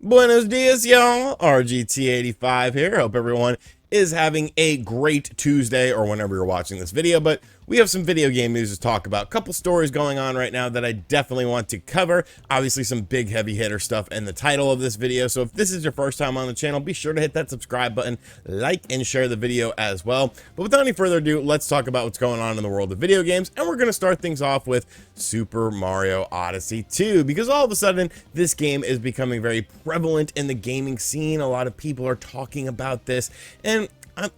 Buenos dias, y'all. RGT85 here. Hope everyone is having a great Tuesday or whenever you're watching this video, but we have some video game news to talk about. A couple stories going on right now that I definitely want to cover. Obviously, some big heavy hitter stuff in the title of this video. So if this is your first time on the channel, be sure to hit that subscribe button, like, and share the video as well. But without any further ado, let's talk about what's going on in the world of video games. And we're going to start things off with Super Mario Odyssey 2, because all of a sudden, this game is becoming very prevalent in the gaming scene. A lot of people are talking about this, and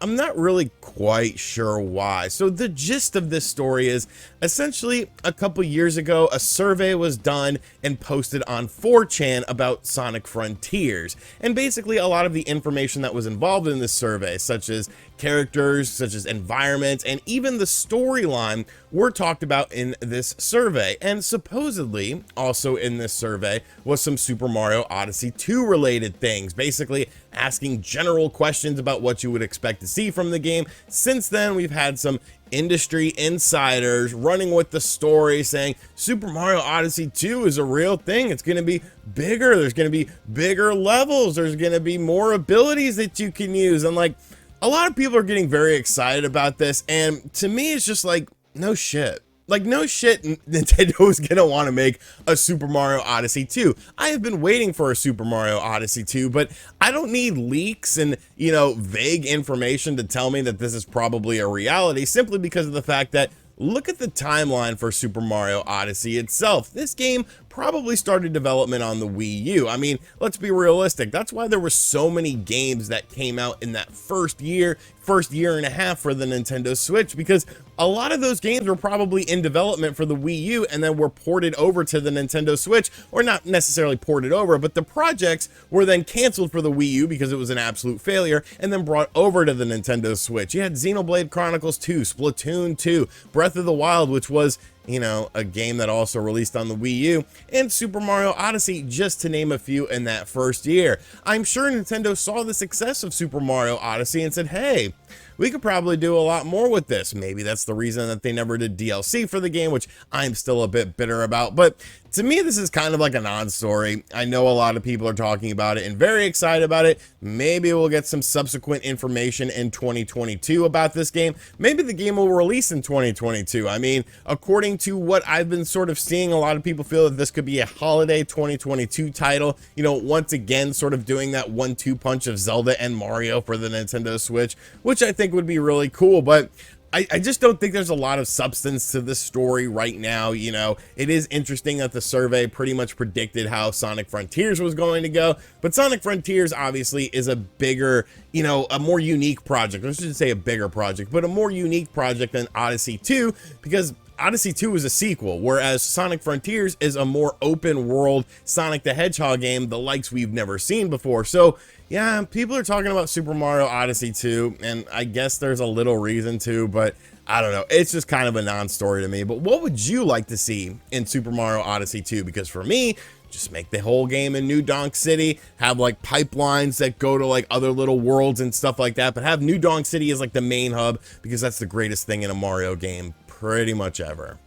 I'm not really quite sure why. So the gist of this story is essentially a couple years ago, a survey was done and posted on 4chan about Sonic Frontiers. And basically a lot of the information that was involved in this survey, such as characters, such as environments, and even the storyline were talked about in this survey. And supposedly also in this survey was some Super Mario Odyssey 2 related things, basically asking general questions about what you would expect to see from the game. Since then, we've had some industry insiders running with the story saying Super Mario Odyssey 2 is a real thing. It's going to be bigger. There's going to be bigger levels. There's going to be more abilities that you can use. And like, a lot of people are getting very excited about this. And to me, it's just like, no shit. Like, no shit, Nintendo is going to want to make a Super Mario Odyssey 2. I have been waiting for a Super Mario Odyssey 2, but I don't need leaks and, vague information to tell me that this is probably a reality, simply because of the fact that look at the timeline for Super Mario Odyssey itself. This game probably started development on the Wii U. I mean, let's be realistic. That's why there were so many games that came out in that first year and a half for the Nintendo Switch, because a lot of those games were probably in development for the Wii U and then were ported over to the Nintendo Switch, or not necessarily ported over, but the projects were then canceled for the Wii U because it was an absolute failure and then brought over to the Nintendo Switch. You had Xenoblade Chronicles 2, Splatoon 2, Breath of the Wild, which was a game that also released on the Wii U, and Super Mario Odyssey, just to name a few in that first year. I'm sure Nintendo saw the success of Super Mario Odyssey and said, hey, we could probably do a lot more with this. Maybe that's the reason that they never did DLC for the game, which I'm still a bit bitter about. But to me, this is kind of like a non-story. I know a lot of people are talking about it and very excited about it. Maybe we'll get some subsequent information in 2022 about this game. Maybe the game will release in 2022. I mean, according to what I've been sort of seeing, a lot of people feel that this could be a holiday 2022 title. Once again, sort of doing that 1-2 punch of Zelda and Mario for the Nintendo Switch, which I think would be really cool. But I just don't think there's a lot of substance to this story right now. It is interesting that the survey pretty much predicted how Sonic Frontiers was going to go, but Sonic Frontiers obviously is a bigger, a more unique project. I shouldn't say a bigger project, but a more unique project than Odyssey 2, because Odyssey 2 is a sequel, whereas Sonic Frontiers is a more open world Sonic the Hedgehog game, the likes we've never seen before. So yeah, people are talking about Super Mario Odyssey 2, and I guess there's a little reason to, but I don't know. It's just kind of a non-story to me. But what would you like to see in Super Mario Odyssey 2? Because for me, just make the whole game in New Donk City, have like pipelines that go to like other little worlds and stuff like that, but have New Donk City as like the main hub, because that's the greatest thing in a Mario game pretty much ever.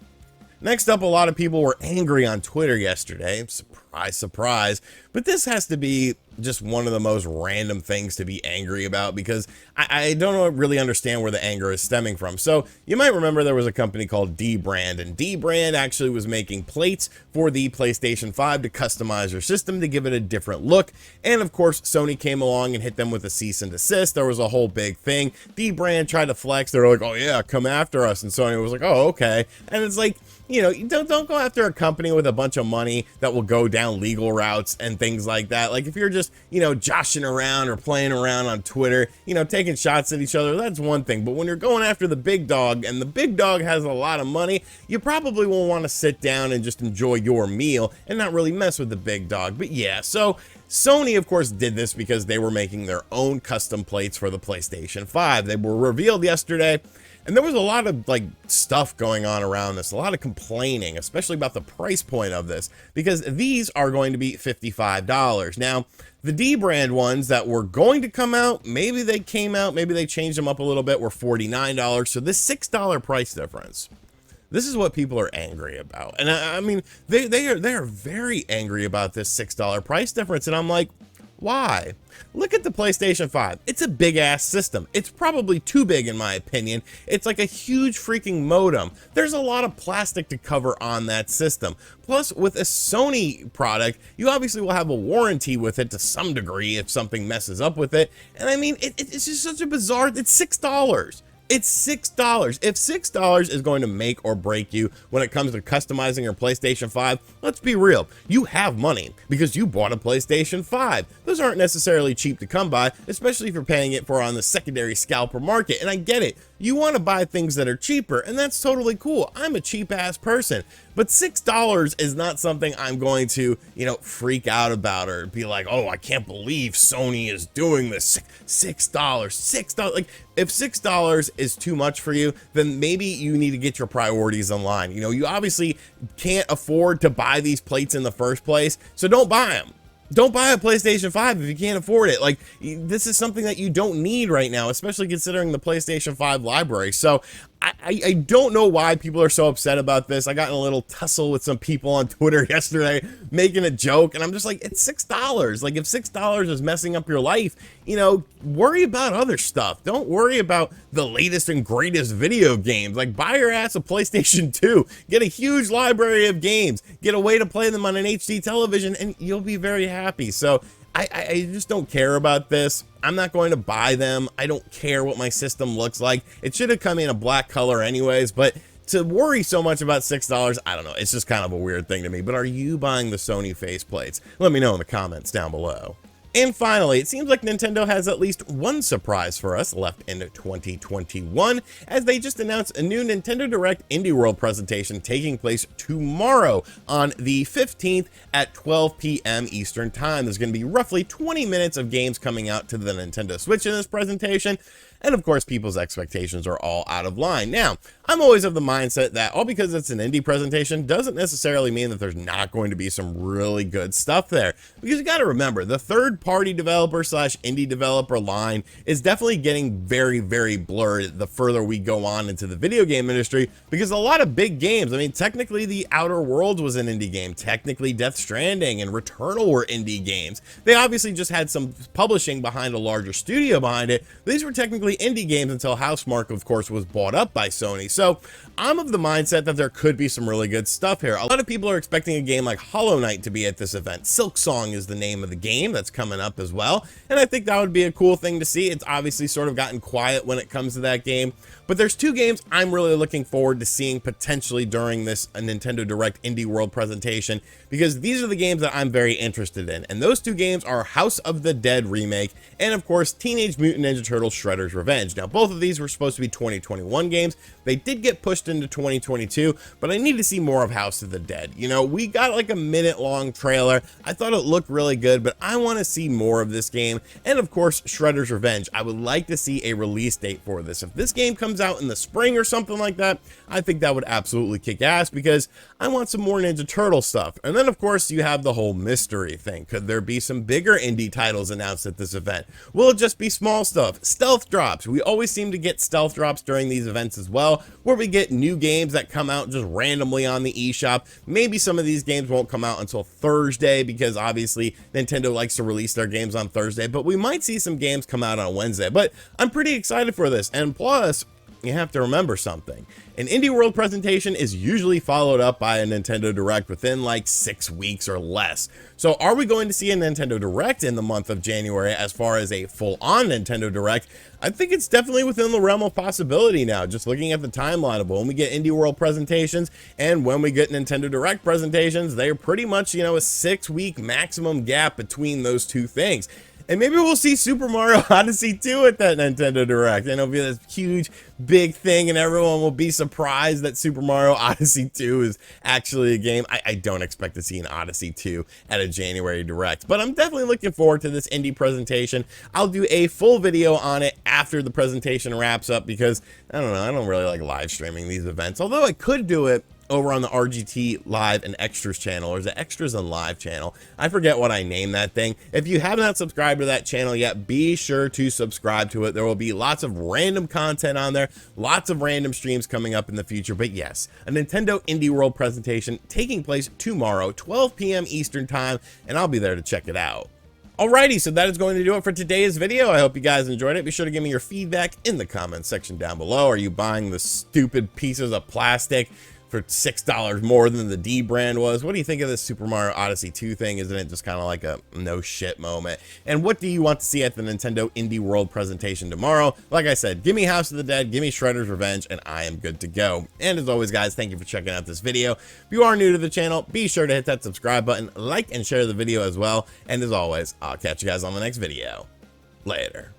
Next up, a lot of people were angry on Twitter yesterday. Surprise, surprise. But this has to be just one of the most random things to be angry about, because I don't really understand where the anger is stemming from. So you might remember there was a company called Dbrand, and Dbrand actually was making plates for the PlayStation 5 to customize your system to give it a different look. And of course, Sony came along and hit them with a cease and desist. There was a whole big thing. Dbrand tried to flex. They were like, oh yeah, come after us. And Sony was like, oh, okay. And it's like, don't go after a company with a bunch of money that will go down legal routes and things like that. Like, if you're just, joshing around or playing around on Twitter, taking shots at each other, that's one thing. But when you're going after the big dog, and the big dog has a lot of money, you probably will want to sit down and just enjoy your meal and not really mess with the big dog. But yeah, so Sony, of course, did this because they were making their own custom plates for the PlayStation 5. They were revealed yesterday, and there was a lot of like stuff going on around this, a lot of complaining, especially about the price point of this, because these are going to be $55. Now, the Dbrand ones that were going to come out, maybe they came out, maybe they changed them up a little bit, were $49. So this $6 price difference This is what people are angry about. And I mean, they are very angry about this $6 price difference. And I'm like, why? Look at the PlayStation 5. It's a big ass system. It's probably too big in my opinion. It's like a huge freaking modem. There's a lot of plastic to cover on that system. Plus, with a Sony product, you obviously will have a warranty with it to some degree if something messes up with it. And I mean, it's just such a bizarre, it's $6. It's $6. If $6 is going to make or break you when it comes to customizing your PlayStation 5, let's be real. You have money because you bought a PlayStation 5. Those aren't necessarily cheap to come by, especially if you're paying it for on the secondary scalper market. And I get it. You want to buy things that are cheaper, and that's totally cool. I'm a cheap ass person, but $6 is not something I'm going to, freak out about or be like, oh, I can't believe Sony is doing this. $6. Like, if $6 is too much for you, then maybe you need to get your priorities in line. You obviously can't afford to buy these plates in the first place, so don't buy them. Don't buy a PlayStation 5 if you can't afford it. Like, this is something that you don't need right now, especially considering the PlayStation 5 library. So I don't know why people are so upset about this. I got in a little tussle with some people on Twitter yesterday making a joke, and I'm just like, it's $6. Like, if $6 is messing up your life, worry about other stuff. Don't worry about the latest and greatest video games. Like, buy your ass a PlayStation 2. Get a huge library of games. Get a way to play them on an HD television, and you'll be very happy. So I just don't care about this. I'm not going to buy them. I don't care what my system looks like. It should have come in a black color anyways, but to worry so much about $6, I don't know. It's just kind of a weird thing to me. But are you buying the Sony faceplates? Let me know in the comments down below. And finally, it seems like Nintendo has at least one surprise for us left in 2021, as they just announced a new Nintendo Direct Indie World presentation taking place tomorrow on the 15th at 12 p.m. Eastern Time. There's going to be roughly 20 minutes of games coming out to the Nintendo Switch in this presentation. And of course, people's expectations are all out of line. Now, I'm always of the mindset that all because it's an indie presentation doesn't necessarily mean that there's not going to be some really good stuff there. Because you got to remember, the third-party developer slash indie developer line is definitely getting very, very blurred the further we go on into the video game industry. Because a lot of big games, I mean, technically The Outer Worlds was an indie game. Technically Death Stranding and Returnal were indie games. They obviously just had some publishing behind a larger studio behind it. These were technically indie games until Housemarque, of course, was bought up by Sony. So I'm of the mindset that there could be some really good stuff here. A lot of people are expecting a game like Hollow Knight to be at this event. Silksong is the name of the game that's coming up as well, and I think that would be a cool thing to see. It's obviously sort of gotten quiet when it comes to that game, but there's two games I'm really looking forward to seeing potentially during this Nintendo Direct Indie World presentation, because these are the games that I'm very interested in, and those two games are House of the Dead Remake and, of course, Teenage Mutant Ninja Turtles Shredder's Revenge. Now, both of these were supposed to be 2021 games. They did get pushed into 2022, but I need to see more of House of the Dead. We got like a minute-long trailer. I thought it looked really good, but I want to see more of this game. And, of course, Shredder's Revenge. I would like to see a release date for this. If this game comes out in the spring or something like that, I think that would absolutely kick ass, because I want some more Ninja Turtle stuff. And then, of course, you have the whole mystery thing. Could there be some bigger indie titles announced at this event? Will it just be small stuff? Stealth drops. We always seem to get stealth drops during these events as well, where we get new games that come out just randomly on the eShop. Maybe some of these games won't come out until Thursday, because obviously Nintendo likes to release their games on Thursday, but we might see some games come out on Wednesday. But I'm pretty excited for this. And plus, you have to remember something. An Indie World presentation is usually followed up by a Nintendo Direct within like 6 weeks or less. So are we going to see a Nintendo Direct in the month of January as far as a full-on Nintendo Direct? I think it's definitely within the realm of possibility now, just looking at the timeline of when we get Indie World presentations and when we get Nintendo Direct presentations. They're pretty much, a 6-week maximum gap between those two things. And maybe we'll see Super Mario Odyssey 2 at that Nintendo Direct. And it'll be this huge, big thing, and everyone will be surprised that Super Mario Odyssey 2 is actually a game. I don't expect to see an Odyssey 2 at a January Direct, but I'm definitely looking forward to this indie presentation. I'll do a full video on it after the presentation wraps up, because, I don't know, I don't really like live streaming these events. Although I could do it over on the RGT Live and Extras channel, or is it Extras and Live channel? I forget what I named that thing. If you have not subscribed to that channel yet, be sure to subscribe to it. There will be lots of random content on there, lots of random streams coming up in the future. But yes, a Nintendo Indie World presentation taking place tomorrow, 12 p.m. Eastern time, and I'll be there to check it out. Alrighty, so that is going to do it for today's video. I hope you guys enjoyed it. Be sure to give me your feedback in the comments section down below. Are you buying the stupid pieces of plastic for $6 more than the D brand was? What do you think of this Super Mario Odyssey 2 thing? Isn't it just kind of like a no shit moment? And what do you want to see at the Nintendo Indie World presentation tomorrow? Like I said, give me House of the Dead, give me Shredder's Revenge, and I am good to go. And as always, guys, thank you for checking out this video. If you are new to the channel, be sure to hit that subscribe button, like and share the video as well. And as always, I'll catch you guys on the next video. Later.